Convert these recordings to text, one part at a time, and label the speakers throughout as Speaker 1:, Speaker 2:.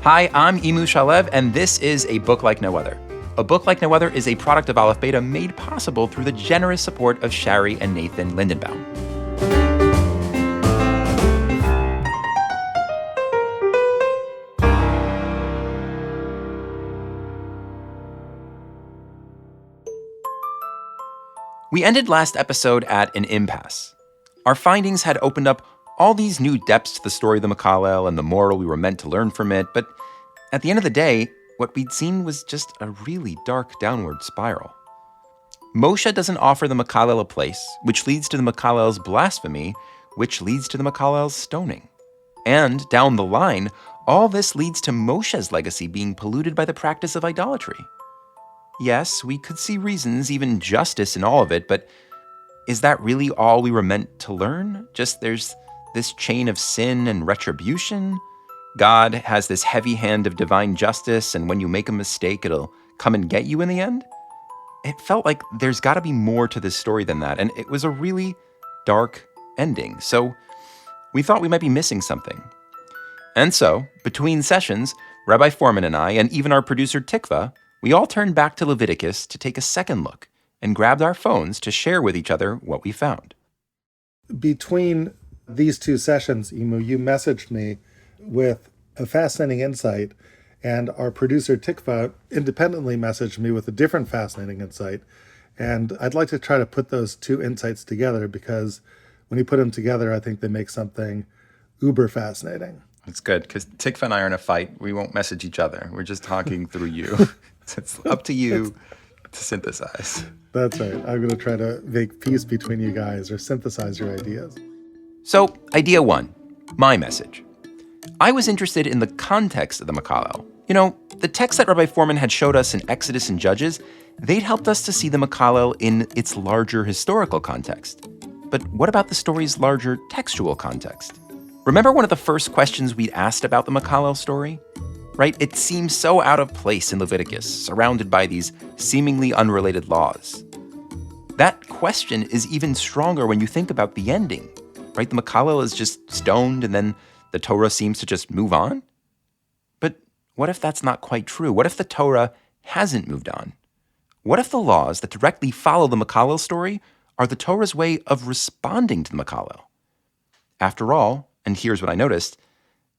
Speaker 1: Hi, I'm Imu Shalev, and this is A Book Like No Other. A Book Like No Other is a product of Aleph Beta made possible through the generous support of Shari and Nathan Lindenbaum. We ended last episode at an impasse. Our findings had opened up all these new depths to the story of the mekallel and the moral we were meant to learn from it, but at the end of the day, what we'd seen was just a really dark downward spiral. Moshe doesn't offer the mekallel a place, which leads to the mekallel's blasphemy, which leads to the mekallel's stoning. And down the line, all this leads to Moshe's legacy being polluted by the practice of idolatry. Yes, we could see reasons, even justice in all of it, but is that really all we were meant to learn? Just there's this chain of sin and retribution? God has this heavy hand of divine justice, and when you make a mistake, it'll come and get you in the end? It felt like there's got to be more to this story than that, and it was a really dark ending. So we thought we might be missing something. And so, between sessions, Rabbi Fohrman and I, and even our producer Tikva, we all turned back to Leviticus to take a second look and grabbed our phones to share with each other what we found.
Speaker 2: Between these two sessions, Imu, you messaged me with a fascinating insight, and our producer Tikva independently messaged me with a different fascinating insight. And I'd like to try to put those two insights together, because when you put them together, I think they make something uber fascinating.
Speaker 1: That's good, because Tikva and I are in a fight. We won't message each other. We're just talking through you. So it's up to you to synthesize.
Speaker 2: That's right. I'm going to try to make peace between you guys, or synthesize your ideas.
Speaker 1: So, idea one, my message. I was interested in the context of the mekallel. You know, the texts that Rabbi Fohrman had showed us in Exodus and Judges, they'd helped us to see the mekallel in its larger historical context. But what about the story's larger textual context? Remember one of the first questions we'd asked about the mekallel story? Right? It seems so out of place in Leviticus, surrounded by these seemingly unrelated laws. That question is even stronger when you think about the ending, right? The mekallel is just stoned, and then the Torah seems to just move on? But what if that's not quite true? What if the Torah hasn't moved on? What if the laws that directly follow the mekallel story are the Torah's way of responding to the mekallel? After all, and here's what I noticed,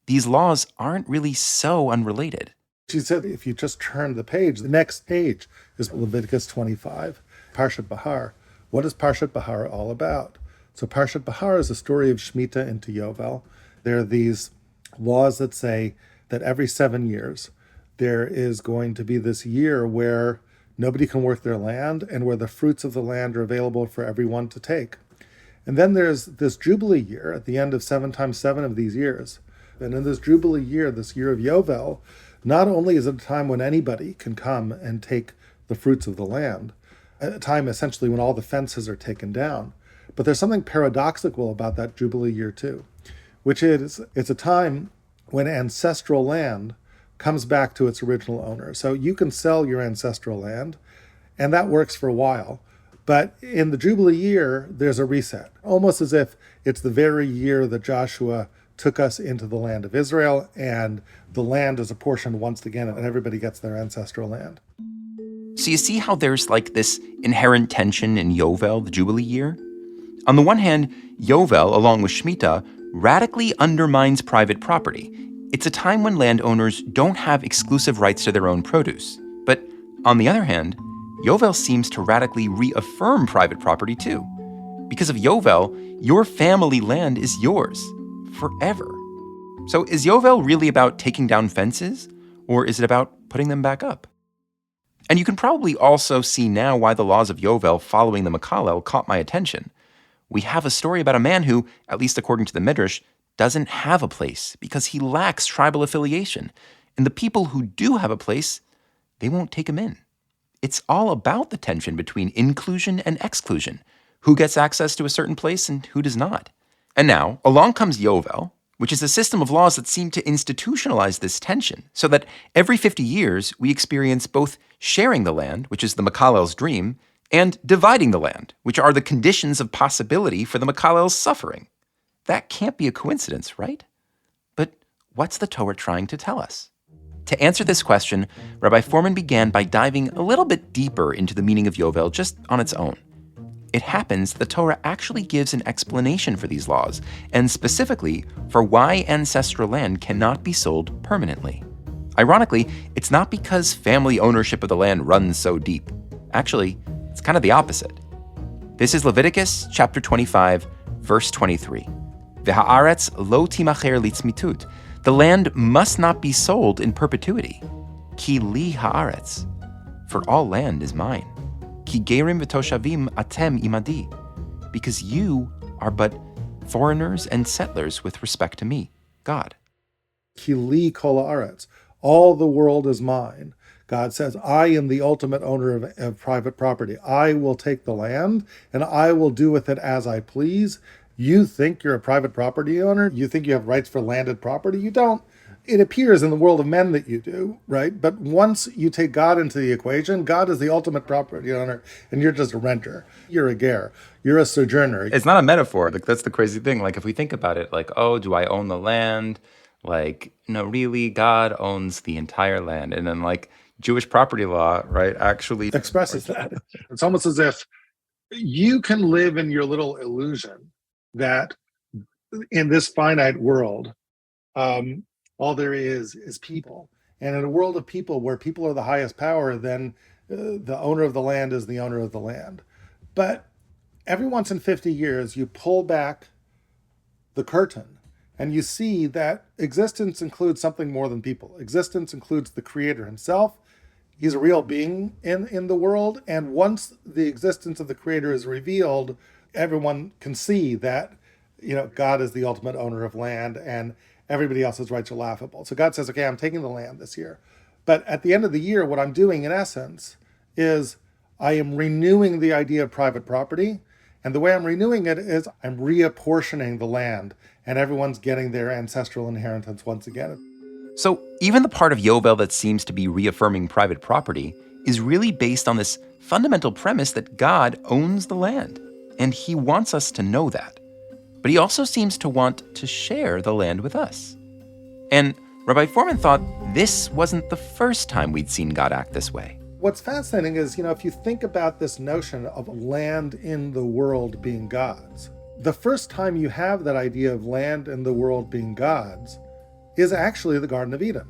Speaker 1: these laws aren't really so unrelated.
Speaker 2: She said if you just turn the page, the next page is Leviticus 25, Parshat Bahar. What is Parshat Bahar all about? So Parshat Bahar is a story of Shemitah into Yovel. There are these laws that say that every 7 years, there is going to be this year where nobody can work their land and where the fruits of the land are available for everyone to take. And then there's this Jubilee year at the end of 7 times 7 of these years. And in this Jubilee year, this year of Yovel, not only is it a time when anybody can come and take the fruits of the land, a time essentially when all the fences are taken down, but there's something paradoxical about that Jubilee year too, which is it's a time when ancestral land comes back to its original owner. So you can sell your ancestral land, and that works for a while. But in the Jubilee year, there's a reset, almost as if it's the very year that Joshua took us into the land of Israel, and the land is apportioned once again, and everybody gets their ancestral land.
Speaker 1: So you see how there's like this inherent tension in Yovel, the Jubilee year? On the one hand, Yovel, along with Shemitah, radically undermines private property. It's a time when landowners don't have exclusive rights to their own produce. But on the other hand, Yovel seems to radically reaffirm private property too. Because of Yovel, your family land is yours forever. So is Yovel really about taking down fences, or is it about putting them back up? And you can probably also see now why the laws of Yovel following the mekallel caught my attention. We have a story about a man who, at least according to the Midrash, doesn't have a place because he lacks tribal affiliation. And the people who do have a place, they won't take him in. It's all about the tension between inclusion and exclusion. Who gets access to a certain place and who does not? And now, along comes Yovel, which is a system of laws that seem to institutionalize this tension, so that every 50 years we experience both sharing the land, which is the mekallel's dream, and dividing the land, which are the conditions of possibility for the mekallel's suffering. That can't be a coincidence, right? But what's the Torah trying to tell us? To answer this question, Rabbi Fohrman began by diving a little bit deeper into the meaning of Yovel just on its own. It happens the Torah actually gives an explanation for these laws, and specifically for why ancestral land cannot be sold permanently. Ironically, it's not because family ownership of the land runs so deep. Actually, it's kind of the opposite. This is Leviticus chapter 25, verse 23. V'ha'aretz lo timacher litzmitut. The land must not be sold in perpetuity. Ki li ha'aretz. For all land is mine. Ki gerim v'toshavim atem imadi. Because you are but foreigners and settlers with respect to me, God.
Speaker 2: Ki li kol ha'aretz. All the world is mine. God says, I am the ultimate owner of private property. I will take the land and I will do with it as I please. You think you're a private property owner? You think you have rights for landed property? You don't. It appears in the world of men that you do, right? But once you take God into the equation, God is the ultimate property owner and you're just a renter. You're a ger. You're a sojourner.
Speaker 1: It's not a metaphor. Like, that's the crazy thing. Like, if we think about it, like, oh, do I own the land? Like, no, really, God owns the entire land. And then, like, Jewish property law, right, actually
Speaker 2: expresses that. It's almost as if you can live in your little illusion that in this finite world, all there is people. And in a world of people where people are the highest power, then the owner of the land is the owner of the land. But every once in 50 years, you pull back the curtain and you see that existence includes something more than people. Existence includes the creator himself. He's a real being in the world. And once the existence of the creator is revealed, everyone can see that, God is the ultimate owner of land and everybody else's rights are laughable. So God says, okay, I'm taking the land this year. But at the end of the year, what I'm doing in essence is I am renewing the idea of private property. And the way I'm renewing it is I'm reapportioning the land and everyone's getting their ancestral inheritance once again.
Speaker 1: So even the part of Yovel that seems to be reaffirming private property is really based on this fundamental premise that God owns the land, and he wants us to know that. But he also seems to want to share the land with us. And Rabbi Fohrman thought this wasn't the first time we'd seen God act this way.
Speaker 2: What's fascinating is, if you think about this notion of land in the world being God's, the first time you have that idea of land in the world being God's is actually the Garden of Eden.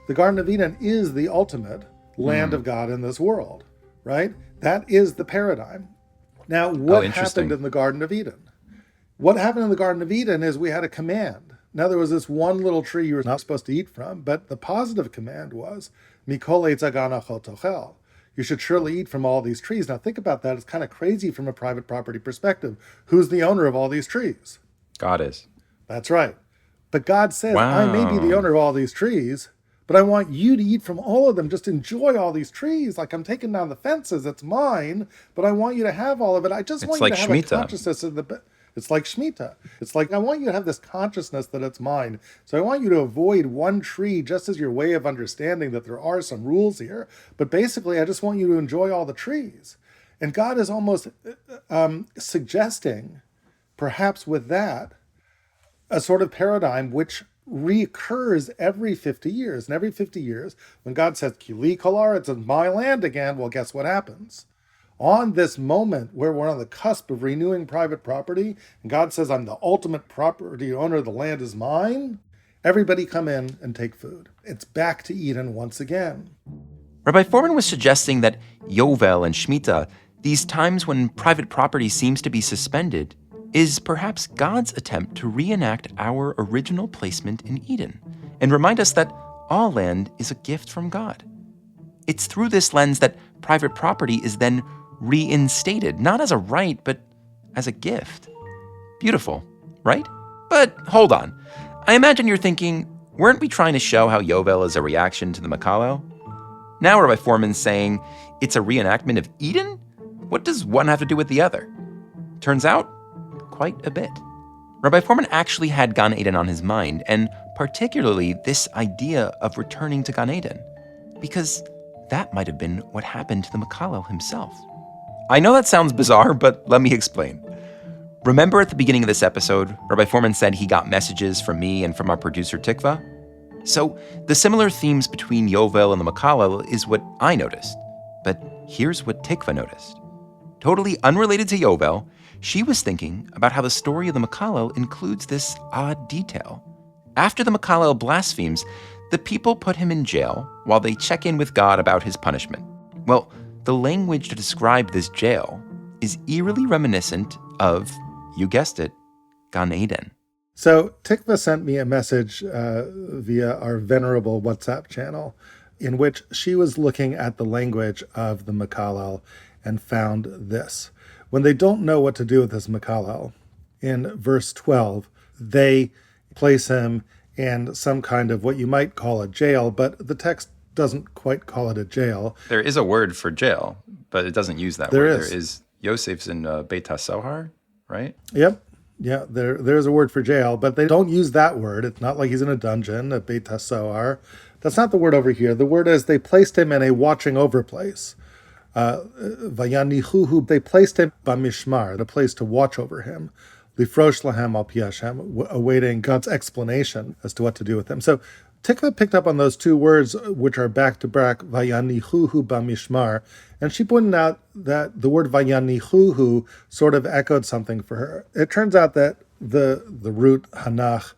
Speaker 2: The Garden of Eden is the ultimate land of God in this world, right? That is the paradigm. Now, what happened in the Garden of Eden? What happened in the Garden of Eden is we had a command. Now, there was this one little tree you were not supposed to eat from, but the positive command was, Mikol eitz hagana chol tochel. You should surely eat from all these trees. Now, think about that. It's kind of crazy from a private property perspective. Who's the owner of all these trees?
Speaker 1: God is.
Speaker 2: That's right. But God says, I may be the owner of all these trees, but I want you to eat from all of them. Just enjoy all these trees. Like, I'm taking down the fences. It's mine, but I want you to have all of it. I just want you to have a consciousness of the... It's like Shemitah. It's like, I want you to have this consciousness that it's mine. So I want you to avoid one tree just as your way of understanding that there are some rules here. But basically, I just want you to enjoy all the trees. And God is almost suggesting, perhaps with that, a sort of paradigm which recurs every 50 years. And every 50 years, when God says, Ki li kol ha'aretz, it's my land again, well, guess what happens? On this moment where we're on the cusp of renewing private property, and God says, I'm the ultimate property owner, the land is mine, everybody come in and take food. It's back to Eden once again.
Speaker 1: Rabbi Fohrman was suggesting that Yovel and Shemitah, these times when private property seems to be suspended, is perhaps God's attempt to reenact our original placement in Eden and remind us that all land is a gift from God. It's through this lens that private property is then reinstated, not as a right, but as a gift. Beautiful, right? But hold on. I imagine you're thinking, weren't we trying to show how Yovel is a reaction to the mekallel? Now Rabbi Fohrman's saying it's a reenactment of Eden? What does one have to do with the other? Turns out, quite a bit. Rabbi Fohrman actually had Gan Eden on his mind, and particularly this idea of returning to Gan Eden, because that might have been what happened to the mekallel himself. I know that sounds bizarre, but let me explain. Remember at the beginning of this episode, Rabbi Fohrman said he got messages from me and from our producer Tikva? So the similar themes between Yovel and the mekallel is what I noticed. But here's what Tikva noticed. Totally unrelated to Yovel, she was thinking about how the story of the mekallel includes this odd detail. After the mekallel blasphemes, the people put him in jail while they check in with God about his punishment. Well, the language to describe this jail is eerily reminiscent of, you guessed it, Gan Eden.
Speaker 2: So Tikva sent me a message via our venerable WhatsApp channel in which she was looking at the language of the mekallel and found this. When they don't know what to do with this mekallel, in verse 12, they place him in some kind of what you might call a jail, but the text doesn't quite call it a jail.
Speaker 1: There is a word for jail, but it doesn't use that word. There is Yosef's in Beit HaSohar, right?
Speaker 2: Yep. Yeah, there's a word for jail, but they don't use that word. It's not like he's in a dungeon, a Beit HaSohar. That's not the word over here. The word is they placed him in a watching over place. Vayanichuhu, they placed him bamishmar, the place to watch over him. Lifrosh lahem al pi Hashem, awaiting God's explanation as to what to do with him. So Tikva picked up on those two words, which are back-to-back, vayanichuhu bamishmar, and she pointed out that the word vayanichuhu sort of echoed something for her. It turns out that the root hanach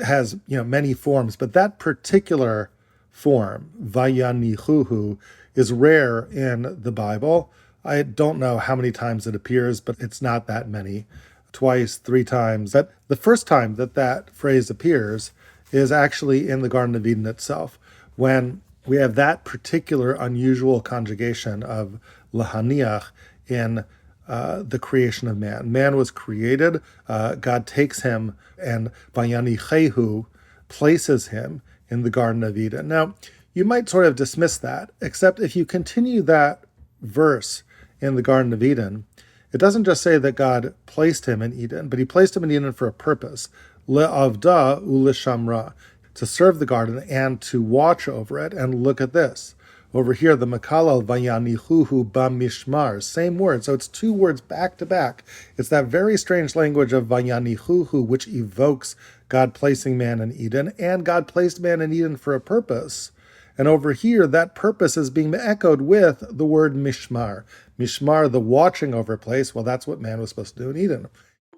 Speaker 2: has many forms, but that particular form, vayanichuhu, is rare in the Bible. I don't know how many times it appears, but it's not that many. Twice, 3 times. But the first time that phrase appears is actually in the Garden of Eden itself, when we have that particular unusual conjugation of lahaniach in the creation of man. Man was created, God takes him, and vayanichehu places him in the Garden of Eden. Now, you might sort of dismiss that, except if you continue that verse in the Garden of Eden, it doesn't just say that God placed him in Eden, but he placed him in Eden for a purpose. Le'avda u'lishamra, to serve the garden and to watch over it. And look at this. Over here, the mekallel vayanichuhu bamishmar, same word. So it's 2 words back to back. It's that very strange language of vayanichuhu, which evokes God placing man in Eden, and God placed man in Eden for a purpose. And over here, that purpose is being echoed with the word mishmar. Mishmar, the watching over place. Well, that's what man was supposed to do in Eden.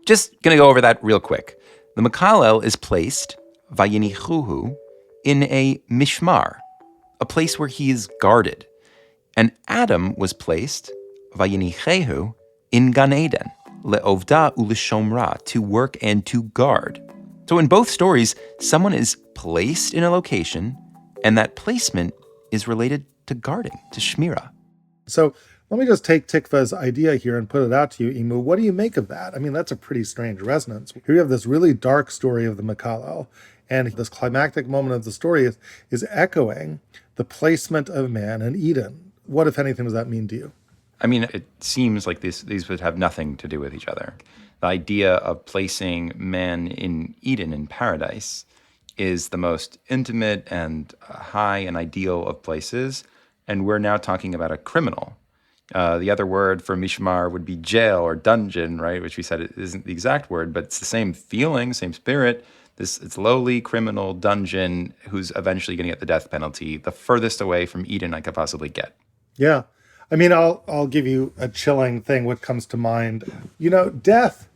Speaker 1: Just going to go over that real quick. The mekallel is placed, vayinichuhu, in a mishmar, a place where he is guarded. And Adam was placed, vayinichehu, in Gan Eden, le'ovda u'lishomra, to work and to guard. So in both stories, someone is placed in a location, and that placement is related to guarding, to shmira.
Speaker 2: So let me just take Tikva's idea here and put it out to you, Imu. What do you make of that? I mean, that's a pretty strange resonance. Here you have this really dark story of the mekallel, and this climactic moment of the story is echoing the placement of man in Eden. What, if anything, does that mean to you?
Speaker 1: I mean, it seems like these would have nothing to do with each other. The idea of placing man in Eden, in paradise, is the most intimate and high and ideal of places, and we're now talking about a criminal. The other word for mishmar would be jail or dungeon, right? Which we said isn't the exact word, but it's the same feeling, same spirit. It's lowly criminal dungeon who's eventually going to get the death penalty, the furthest away from Eden I could possibly get.
Speaker 2: Yeah. I mean, I'll give you a chilling thing. What comes to mind? Death,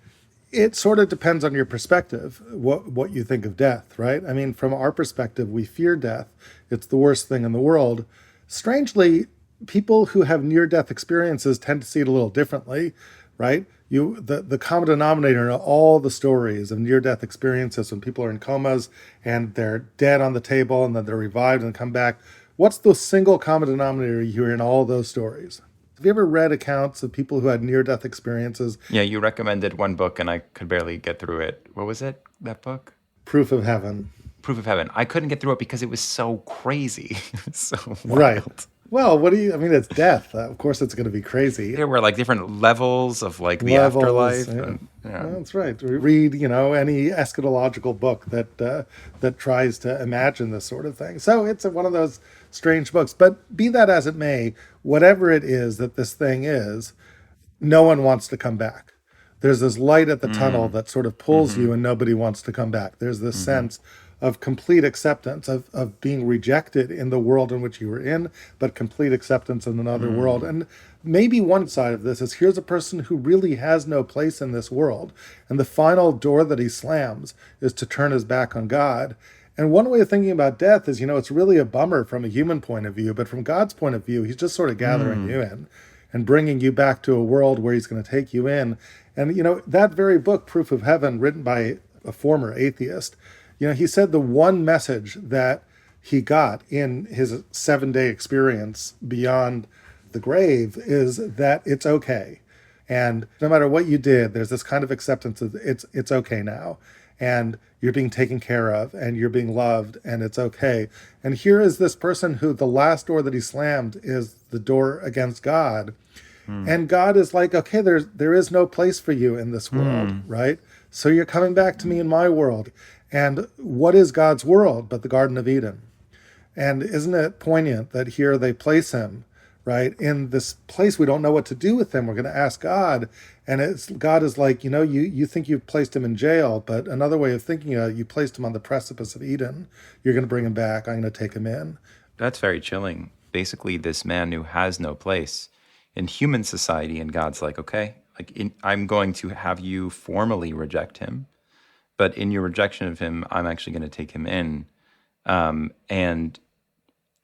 Speaker 2: it sort of depends on your perspective, what you think of death, right? I mean, from our perspective, we fear death. It's the worst thing in the world. Strangely, people who have near-death experiences tend to see it a little differently, right? The common denominator in all the stories of near-death experiences, when people are in comas and they're dead on the table and then they're revived and come back, what's the single common denominator you hear in all those stories? Have you ever read accounts of people who had near-death experiences?
Speaker 1: Yeah, you recommended one book and I could barely get through it. What was it, that book?
Speaker 2: Proof of Heaven.
Speaker 1: Proof of Heaven. I couldn't get through it because it was so crazy. So wild.
Speaker 2: Right. Well, it's death. Of course it's going to be crazy.
Speaker 1: There were different levels of the afterlife.
Speaker 2: Yeah. That's right. Read, any eschatological book that tries to imagine this sort of thing. So it's one of those strange books. But be that as it may, whatever it is that this thing is, no one wants to come back. There's this light at the tunnel that sort of pulls you and nobody wants to come back. There's this sense of complete acceptance, of being rejected in the world in which you were in, but complete acceptance in another world. And maybe one side of this is, here's a person who really has no place in this world. And the final door that he slams is to turn his back on God. And one way of thinking about death is, it's really a bummer from a human point of view, but from God's point of view, he's just sort of gathering you in and bringing you back to a world where he's going to take you in. And, that very book, Proof of Heaven, written by a former atheist, he said the one message that he got in his 7-day experience beyond the grave is that it's okay. And no matter what you did, there's this kind of acceptance of it's okay now. And you're being taken care of and you're being loved and it's okay. And here is this person who the last door that he slammed is the door against God. And God is like, okay, there is no place for you in this world, right? So you're coming back to me in my world. And what is God's world but the Garden of Eden? And isn't it poignant that here they place him, right, in this place we don't know what to do with him? We're going to ask God. And God is like, you think you've placed him in jail, but another way of thinking of it, you placed him on the precipice of Eden. You're going to bring him back. I'm going to take him in.
Speaker 1: That's very chilling. Basically, this man who has no place in human society, and God's like, okay, I'm going to have you formally reject him, but in your rejection of him, I'm actually going to take him in. And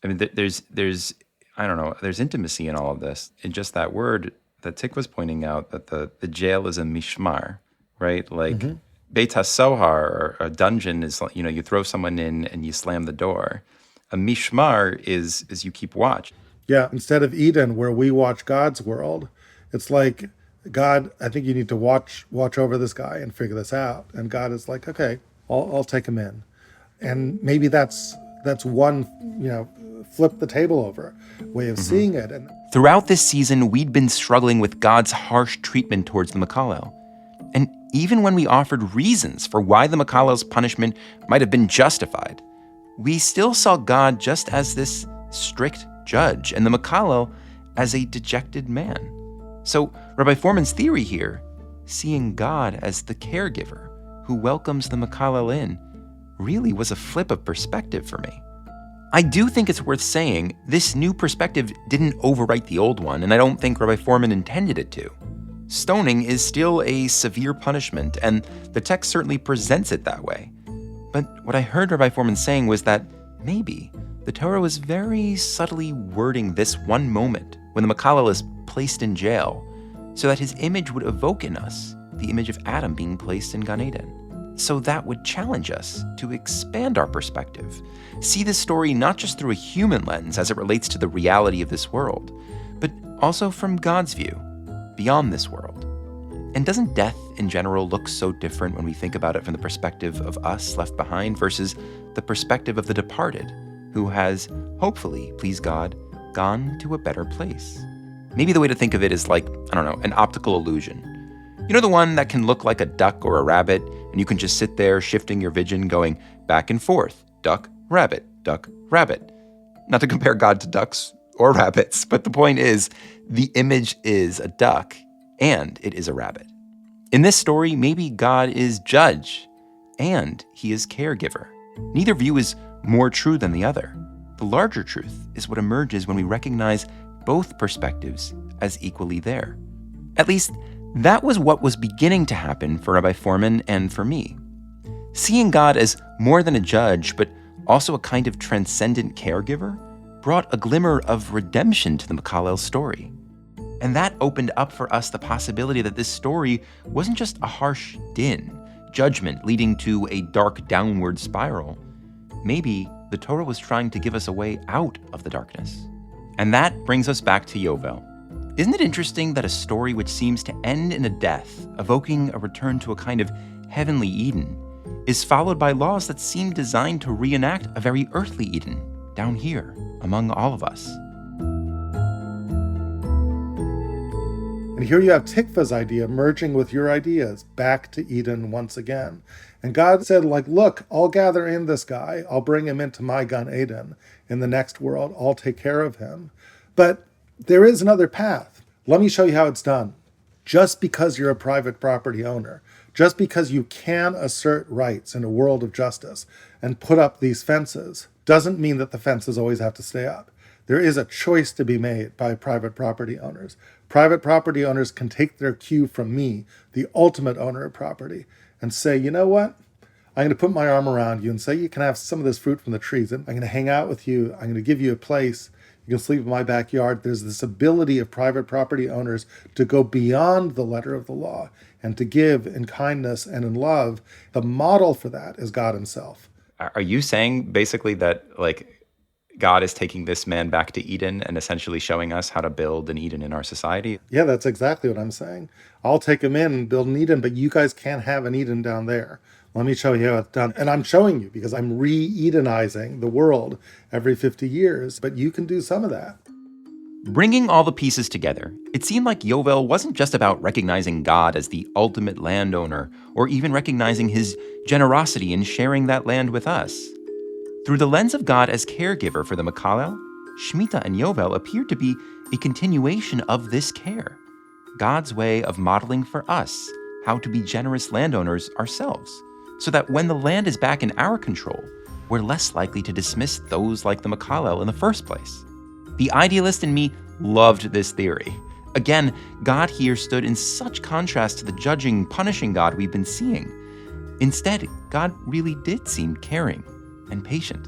Speaker 1: I mean, there's I don't know, there's intimacy in all of this. In just that word that Tick was pointing out, that the jail is a mishmar, right? Like Beit HaSohar, or a dungeon, is, you throw someone in and you slam the door. A mishmar is you keep watch.
Speaker 2: Yeah, instead of Eden, where we watch God's world, it's like, God, I think you need to watch over this guy and figure this out. And God is like, okay, I'll take him in. And maybe that's one, flip the table over way of seeing it. And
Speaker 1: throughout this season, we'd been struggling with God's harsh treatment towards the mekallel. And even when we offered reasons for why the mekallel's punishment might have been justified, we still saw God just as this strict judge and the mekallel as a dejected man. So Rabbi Fohrman's theory here, seeing God as the caregiver who welcomes the mekallel in, really was a flip of perspective for me. I do think it's worth saying this new perspective didn't overwrite the old one, and I don't think Rabbi Fohrman intended it to. Stoning is still a severe punishment, and the text certainly presents it that way. But what I heard Rabbi Fohrman saying was that maybe the Torah was very subtly wording this one moment when the mekallel is placed in jail so that his image would evoke in us the image of Adam being placed in Gan Eden. So that would challenge us to expand our perspective, see this story not just through a human lens as it relates to the reality of this world, but also from God's view, beyond this world. And doesn't death in general look so different when we think about it from the perspective of us left behind versus the perspective of the departed, who has, hopefully, please God, gone to a better place? Maybe the way to think of it is like, an optical illusion. The one that can look like a duck or a rabbit, and you can just sit there shifting your vision, going back and forth, duck, rabbit, duck, rabbit. Not to compare God to ducks or rabbits, but the point is, the image is a duck, and it is a rabbit. In this story, maybe God is judge, and he is caregiver. Neither view is more true than the other. The larger truth is what emerges when we recognize both perspectives as equally there. At least, that was what was beginning to happen for Rabbi Fohrman and for me. Seeing God as more than a judge, but also a kind of transcendent caregiver, brought a glimmer of redemption to the mekallel story. And that opened up for us the possibility that this story wasn't just a harsh din, judgment leading to a dark downward spiral. Maybe the Torah was trying to give us a way out of the darkness. And that brings us back to Yovel. Isn't it interesting that a story which seems to end in a death, evoking a return to a kind of heavenly Eden, is followed by laws that seem designed to reenact a very earthly Eden down here among all of us?
Speaker 2: And here you have Tikva's idea merging with your ideas back to Eden once again. And God said, look, I'll gather in this guy. I'll bring him into my Gan Eden in the next world. I'll take care of him. But there is another path. Let me show you how it's done. Just because you're a private property owner, just because you can assert rights in a world of justice and put up these fences, doesn't mean that the fences always have to stay up. There is a choice to be made by private property owners. Private property owners can take their cue from me, the ultimate owner of property, and say, you know what? I'm going to put my arm around you and say you can have some of this fruit from the trees. I'm going to hang out with you. I'm going to give you a place. You can sleep in my backyard. There's this ability of private property owners to go beyond the letter of the law and to give in kindness and in love. The model for that is God himself.
Speaker 1: Are you saying basically that like God is taking this man back to Eden and essentially showing us how to build an Eden in our society?
Speaker 2: Yeah, that's exactly what I'm saying. I'll take him in and build an Eden, but you guys can't have an Eden down there. Let me show you how it's done. And I'm showing you because I'm re-Edenizing the world every 50 years, but you can do some of that.
Speaker 1: Bringing all the pieces together, it seemed like Yovel wasn't just about recognizing God as the ultimate landowner or even recognizing his generosity in sharing that land with us. Through the lens of God as caregiver for the mekallel, Shemitah and Yovel appeared to be a continuation of this care, God's way of modeling for us how to be generous landowners ourselves, so that when the land is back in our control, we're less likely to dismiss those like the mekallel in the first place. The idealist in me loved this theory. Again, God here stood in such contrast to the judging, punishing God we've been seeing. Instead, God really did seem caring and patient.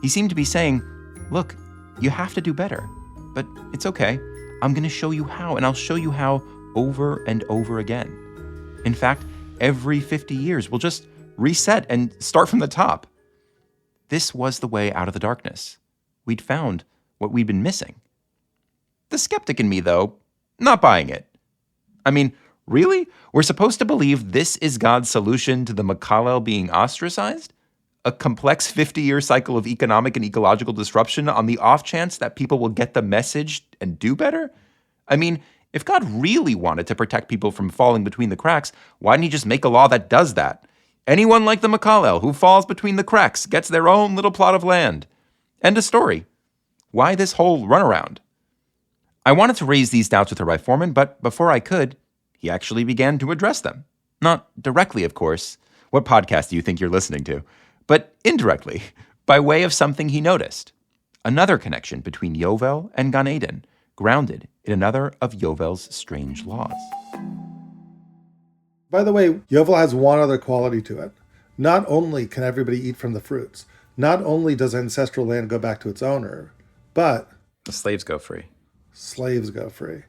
Speaker 1: He seemed to be saying, look, you have to do better, but it's okay. I'm going to show you how, and I'll show you how over and over again. In fact, every 50 years, we'll just reset and start from the top. This was the way out of the darkness. We'd found what we'd been missing. The skeptic in me, though, not buying it. I mean, really? We're supposed to believe this is God's solution to the mekallel being ostracized? A complex 50-year cycle of economic and ecological disruption on the off chance that people will get the message and do better? I mean, if God really wanted to protect people from falling between the cracks, why didn't he just make a law that does that? Anyone like the mekallel who falls between the cracks gets their own little plot of land. End of story. Why this whole runaround? I wanted to raise these doubts with Rabbi Fohrman, but before I could, he actually began to address them. Not directly, of course. What podcast do you think you're listening to? But indirectly, by way of something he noticed. Another connection between Yovel and Gan Eden, grounded in another of Yovel's strange laws.
Speaker 2: By the way, Yovel has one other quality to it. Not only can everybody eat from the fruits, not only does ancestral land go back to its owner, but
Speaker 1: the slaves go free.
Speaker 2: Slaves go free.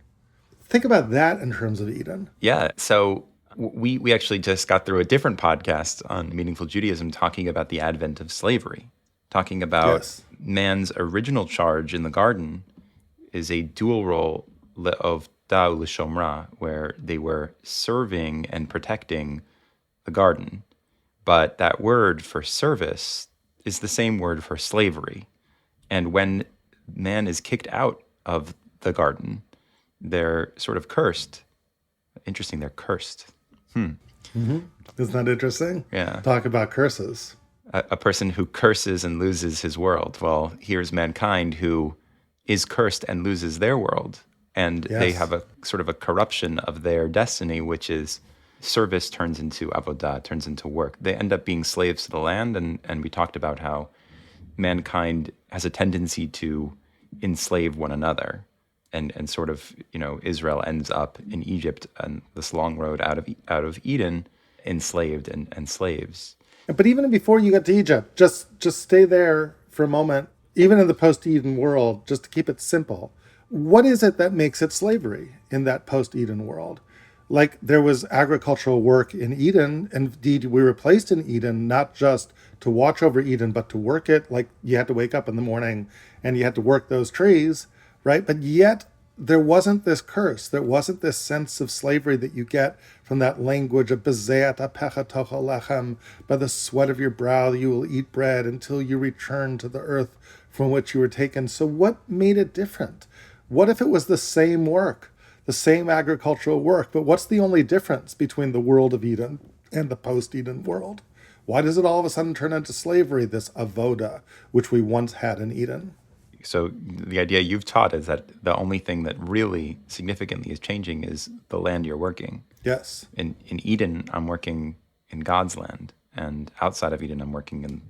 Speaker 2: Think about that in terms of Eden.
Speaker 1: Yeah, so we actually just got through a different podcast on Meaningful Judaism talking about the advent of slavery, talking about man's original charge in the garden is a dual role of da u'lishomra, where they were serving and protecting the garden. But that word for service is the same word for slavery. And when man is kicked out of the garden, they're sort of cursed. Interesting, they're cursed.
Speaker 2: Mm-hmm. Isn't that interesting?
Speaker 1: Yeah.
Speaker 2: Talk about curses.
Speaker 1: A person who curses and loses his world. Well, here's mankind who is cursed and loses their world. And they have a sort of a corruption of their destiny, which is service turns into avodah, turns into work. They end up being slaves to the land. And we talked about how mankind has a tendency to enslave one another. And sort of, Israel ends up in Egypt and this long road out of Eden, enslaved and slaves.
Speaker 2: But even before you get to Egypt, just stay there for a moment, even in the post-Eden world, just to keep it simple. What is it that makes it slavery in that post-Eden world? Like there was agricultural work in Eden, and indeed we were placed in Eden, not just to watch over Eden, but to work it. Like you had to wake up in the morning and you had to work those trees, right? But yet there wasn't this curse. There wasn't this sense of slavery that you get from that language of bezeat apecha tochel lechem, by the sweat of your brow you will eat bread until you return to the earth from which you were taken. So what made it different? What if it was the same work, the same agricultural work, but what's the only difference between the world of Eden and the post-Eden world? Why does it all of a sudden turn into slavery, this avoda, which we once had in Eden?
Speaker 1: So the idea you've taught is that the only thing that really significantly is changing is the land you're working.
Speaker 2: Yes.
Speaker 1: In Eden, I'm working in God's land, and outside of Eden, I'm working in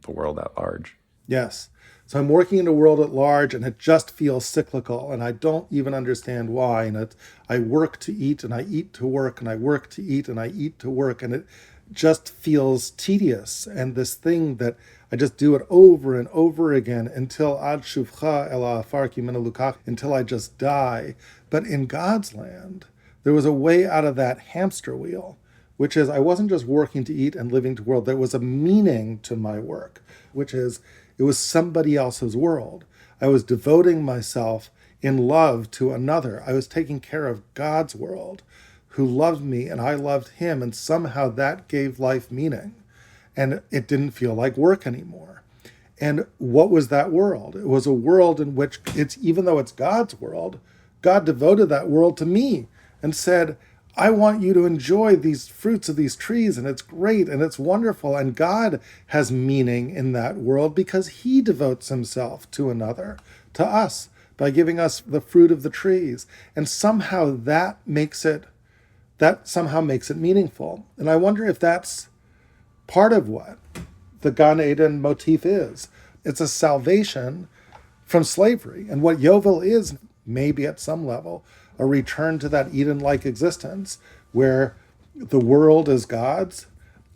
Speaker 1: the world at large.
Speaker 2: Yes. So I'm working in a world at large, and it just feels cyclical, and I don't even understand why. And I work to eat, and I eat to work, and I work to eat, and I eat to work, and it just feels tedious. And this thing that I just do it over and over again until ad shuvcha el ha'afar ki mimenu lukach, until I just die. But in God's land, there was a way out of that hamster wheel, which is I wasn't just working to eat and living to world. There was a meaning to my work, which is it was somebody else's world. I was devoting myself in love to another. I was taking care of God's world, who loved me and I loved him, and somehow that gave life meaning. And it didn't feel like work anymore. And what was that world? It was a world in which even though it's God's world, God devoted that world to me and said, I want you to enjoy these fruits of these trees, and it's great and it's wonderful. And God has meaning in that world because he devotes himself to another, to us, by giving us the fruit of the trees. And somehow that somehow makes it meaningful. And I wonder if that's part of what the Gan Eden motif is. It's a salvation from slavery. And what Yovel is, maybe at some level, a return to that Eden-like existence where the world is God's,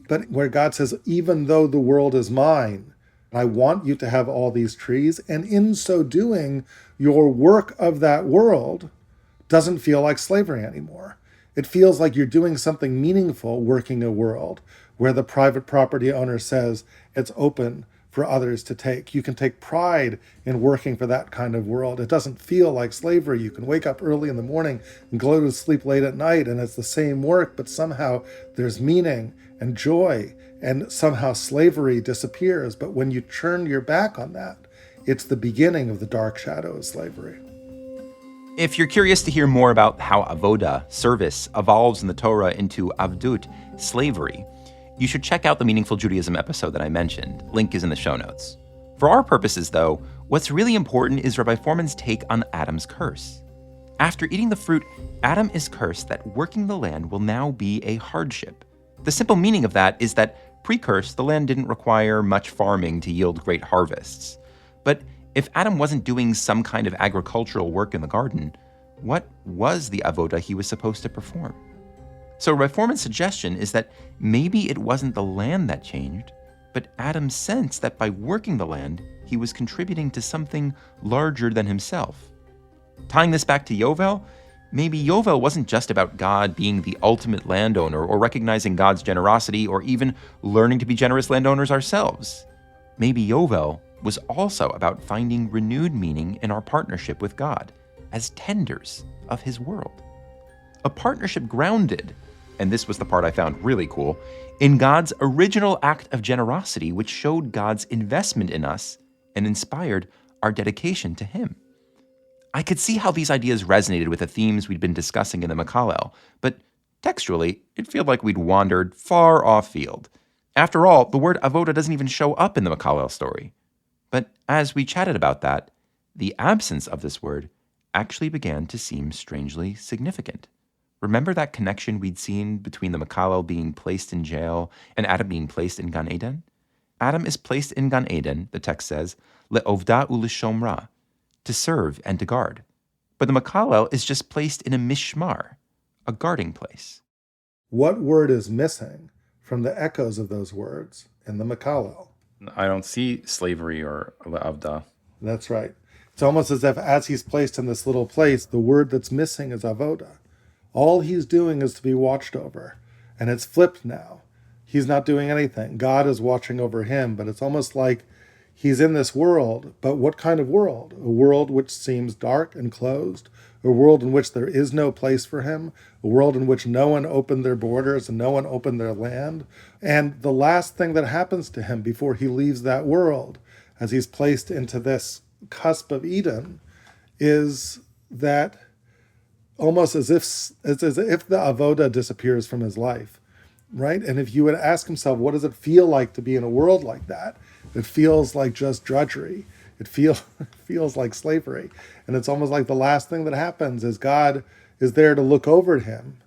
Speaker 2: but where God says, even though the world is mine, I want you to have all these trees. And in so doing, your work of that world doesn't feel like slavery anymore. It feels like you're doing something meaningful working a world where the private property owner says it's open for others to take. You can take pride in working for that kind of world. It doesn't feel like slavery. You can wake up early in the morning and go to sleep late at night, and it's the same work, but somehow there's meaning and joy, and somehow slavery disappears. But when you turn your back on that, it's the beginning of the dark shadow of slavery.
Speaker 1: If you're curious to hear more about how avoda, service, evolves in the Torah into avdut, slavery, you should check out the Meaningful Judaism episode that I mentioned. Link is in the show notes. For our purposes, though, what's really important is Rabbi Fohrman's take on Adam's curse. After eating the fruit, Adam is cursed that working the land will now be a hardship. The simple meaning of that is that pre-curse, the land didn't require much farming to yield great harvests. But if Adam wasn't doing some kind of agricultural work in the garden, what was the avoda he was supposed to perform? So Rabbi Fohrman's suggestion is that maybe it wasn't the land that changed, but Adam's sense that by working the land, he was contributing to something larger than himself. Tying this back to Yovel, maybe Yovel wasn't just about God being the ultimate landowner or recognizing God's generosity or even learning to be generous landowners ourselves. Maybe Yovel was also about finding renewed meaning in our partnership with God as tenders of his world. A partnership grounded, and this was the part I found really cool, in God's original act of generosity, which showed God's investment in us and inspired our dedication to him. I could see how these ideas resonated with the themes we'd been discussing in the mekallel, but textually, it felt like we'd wandered far off-field. After all, the word avoda doesn't even show up in the mekallel story. But as we chatted about that, the absence of this word actually began to seem strangely significant. Remember that connection we'd seen between the mekallel being placed in jail and Adam being placed in Gan Eden? Adam is placed in Gan Eden, the text says, le'ovda u'leshomra, to serve and to guard. But the mekallel is just placed in a mishmar, a guarding place.
Speaker 2: What word is missing from the echoes of those words in the mekallel?
Speaker 1: I don't see slavery or le'avda.
Speaker 2: That's right. It's almost as if as he's placed in this little place, the word that's missing is avoda. All he's doing is to be watched over. And it's flipped now. He's not doing anything. God is watching over him, but it's almost like he's in this world. But what kind of world? A world which seems dark and closed. A world in which there is no place for him. A world in which no one opened their borders and no one opened their land. And the last thing that happens to him before he leaves that world, as he's placed into this cusp of Eden, is that almost as if the avoda disappears from his life, right? And if you would ask himself, what does it feel like to be in a world like that? It feels like just drudgery. It feels like slavery. And it's almost like the last thing that happens is God is there to look over at him,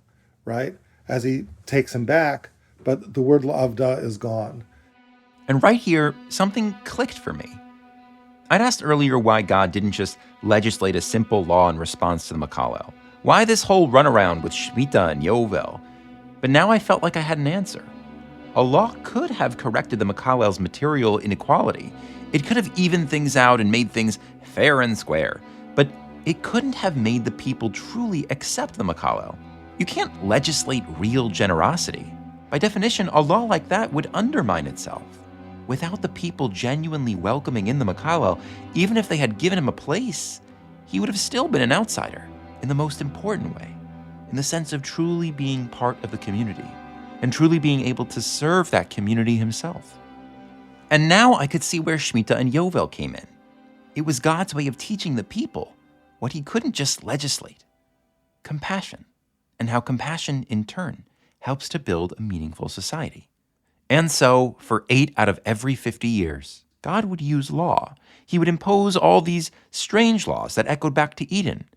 Speaker 2: right, as he takes him back, but the word la'avda is gone.
Speaker 1: And right here, something clicked for me. I'd asked earlier why God didn't just legislate a simple law in response to the mekallel. Why this whole runaround with Shemitah and Yovel? But now I felt like I had an answer. A law could have corrected the mekallel's material inequality. It could have evened things out and made things fair and square. But it couldn't have made the people truly accept the mekallel. You can't legislate real generosity. By definition, a law like that would undermine itself. Without the people genuinely welcoming in the mekallel, even if they had given him a place, he would have still been an outsider in the most important way, in the sense of truly being part of the community and truly being able to serve that community himself. And now I could see where Shemitah and Yovel came in. It was God's way of teaching the people what he couldn't just legislate: compassion, and how compassion, in turn, helps to build a meaningful society. And so, for 8 out of every 50 years, God would use law. He would impose all these strange laws that echoed back to Eden,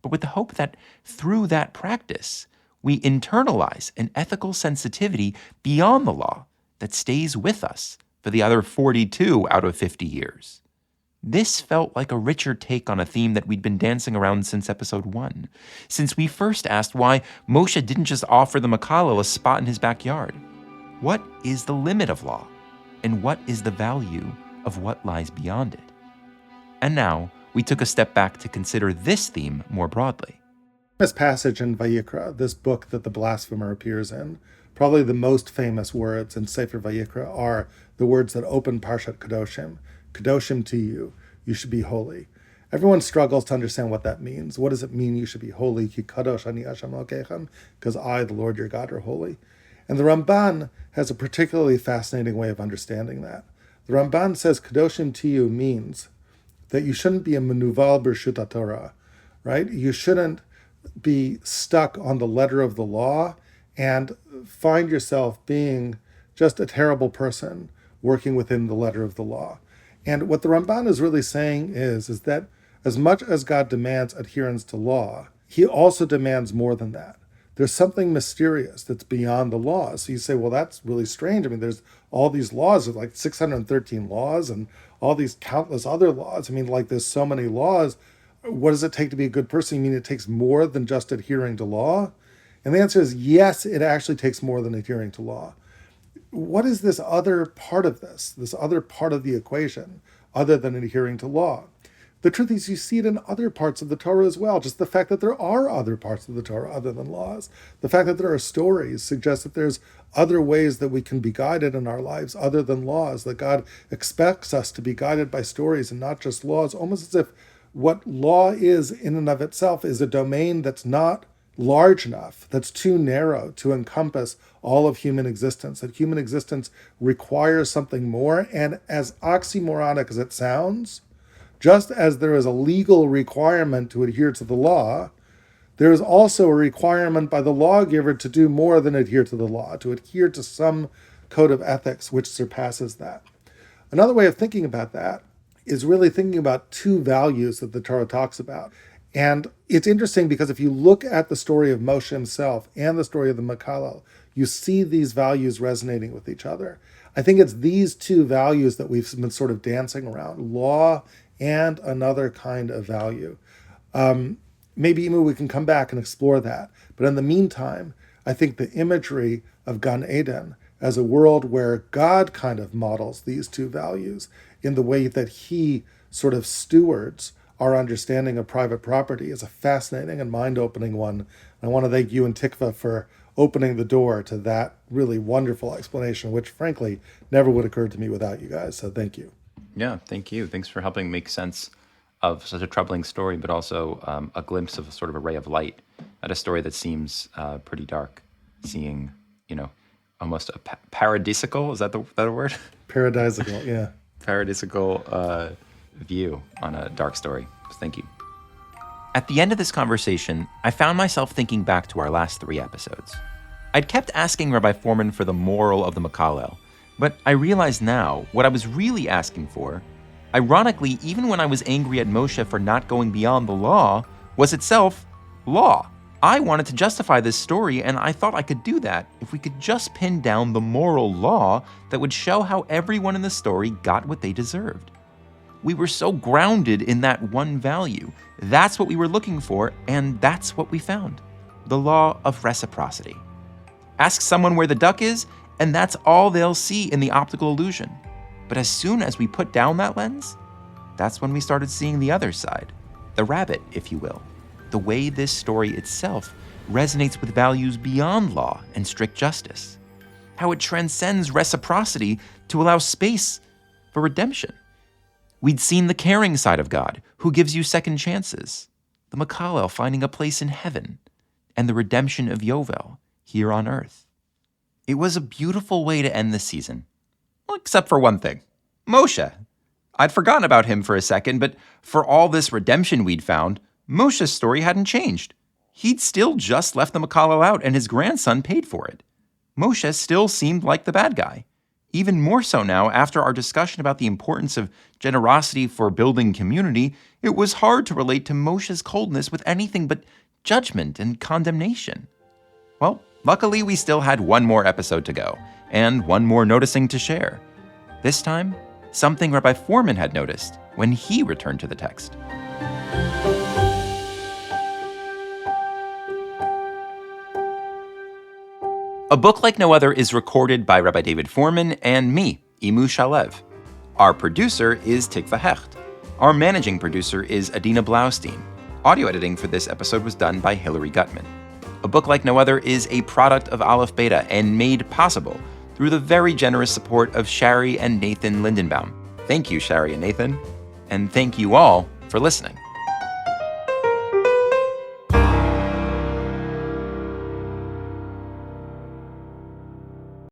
Speaker 1: but with the hope that through that practice, we internalize an ethical sensitivity beyond the law that stays with us for the other 42 out of 50 years. This felt like a richer take on a theme that we'd been dancing around since episode 1, since we first asked why Moshe didn't just offer the mekallel a spot in his backyard. What is the limit of law? And what is the value of what lies beyond it? And now, we took a step back to consider this theme more broadly.
Speaker 2: This passage in Vayikra, this book that the Blasphemer appears in, probably the most famous words in Sefer Vayikra are the words that open Parshat Kedoshim. Kedoshim to you, you should be holy. Everyone struggles to understand what that means. What does it mean you should be holy? Ki kadosh ani Hashem Elokechem, because I, the Lord your God, are holy. And the Ramban has a particularly fascinating way of understanding that. The Ramban says Kedoshim to you means that you shouldn't be a menuval b'rshut Torah, right? You shouldn't be stuck on the letter of the law and find yourself being just a terrible person working within the letter of the law. And what the Ramban is really saying is that as much as God demands adherence to law, he also demands more than that. There's something mysterious that's beyond the law. So you say, well, that's really strange. I mean, there's all these laws, there's like 613 laws and all these countless other laws. I mean, like there's so many laws. What does it take to be a good person? You mean it takes more than just adhering to law? And the answer is yes, it actually takes more than adhering to law. What is this other part of this other part of the equation, other than adhering to law? The truth is, you see it in other parts of the Torah as well. Just the fact that there are other parts of the Torah other than laws. The fact that there are stories suggests that there's other ways that we can be guided in our lives other than laws, that God expects us to be guided by stories and not just laws, almost as if what law is in and of itself is a domain that's not large enough, that's too narrow to encompass all of human existence, that human existence requires something more. And as oxymoronic as it sounds, just as there is a legal requirement to adhere to the law, there is also a requirement by the lawgiver to do more than adhere to the law, to adhere to some code of ethics which surpasses that. Another way of thinking about that is really thinking about two values that the Torah talks about. And it's interesting because if you look at the story of Moshe himself and the story of the mekallel, you see these values resonating with each other. I think it's these two values that we've been sort of dancing around, law and another kind of value. Maybe Imu, we can come back and explore that. But in the meantime, I think the imagery of Gan Eden as a world where God kind of models these two values in the way that he sort of stewards our understanding of private property is a fascinating and mind-opening one. I want to thank you and Tikva for opening the door to that really wonderful explanation, which frankly never would occur to me without you guys. So thank you.
Speaker 1: Yeah, thank you. Thanks for helping make sense of such a troubling story, but also a glimpse of a sort of a ray of light at a story that seems pretty dark. Seeing, almost a paradisical, is that a word?
Speaker 2: Paradisical, yeah.
Speaker 1: Paradisical view on a dark story. Thank you. At the end of this conversation, I found myself thinking back to our last 3 episodes. I'd kept asking Rabbi Fohrman for the moral of the mekallel, but I realize now what I was really asking for, Ironically, even when I was angry at Moshe for not going beyond the law, was itself law. I wanted to justify this story, and I thought I could do that if we could just pin down the moral law that would show how everyone in the story got what they deserved. We were so grounded in that one value. That's what we were looking for, and that's what we found. The law of reciprocity. Ask someone where the duck is, and that's all they'll see in the optical illusion. But as soon as we put down that lens, that's when we started seeing the other side, the rabbit, if you will, the way this story itself resonates with values beyond law and strict justice, how it transcends reciprocity to allow space for redemption. We'd seen the caring side of God, who gives you second chances, the mekallel finding a place in heaven, and the redemption of Yovel here on earth. It was a beautiful way to end the season. Well, except for one thing. Moshe. I'd forgotten about him for a second, but for all this redemption we'd found, Moshe's story hadn't changed. He'd still just left the mekallel out and his grandson paid for it. Moshe still seemed like the bad guy. Even more so now, after our discussion about the importance of generosity for building community, it was hard to relate to Moshe's coldness with anything but judgment and condemnation. Well, luckily we still had one more episode to go, and one more noticing to share. This time, something Rabbi Fohrman had noticed when he returned to the text. A Book Like No Other is recorded by Rabbi David Fohrman and me, Imu Shalev. Our producer is Tikva Hecht. Our managing producer is Adina Blaustein. Audio editing for this episode was done by Hillary Gutman. A Book Like No Other is a product of Aleph Beta and made possible through the very generous support of Shari and Nathan Lindenbaum. Thank you, Shari and Nathan. And thank you all for listening.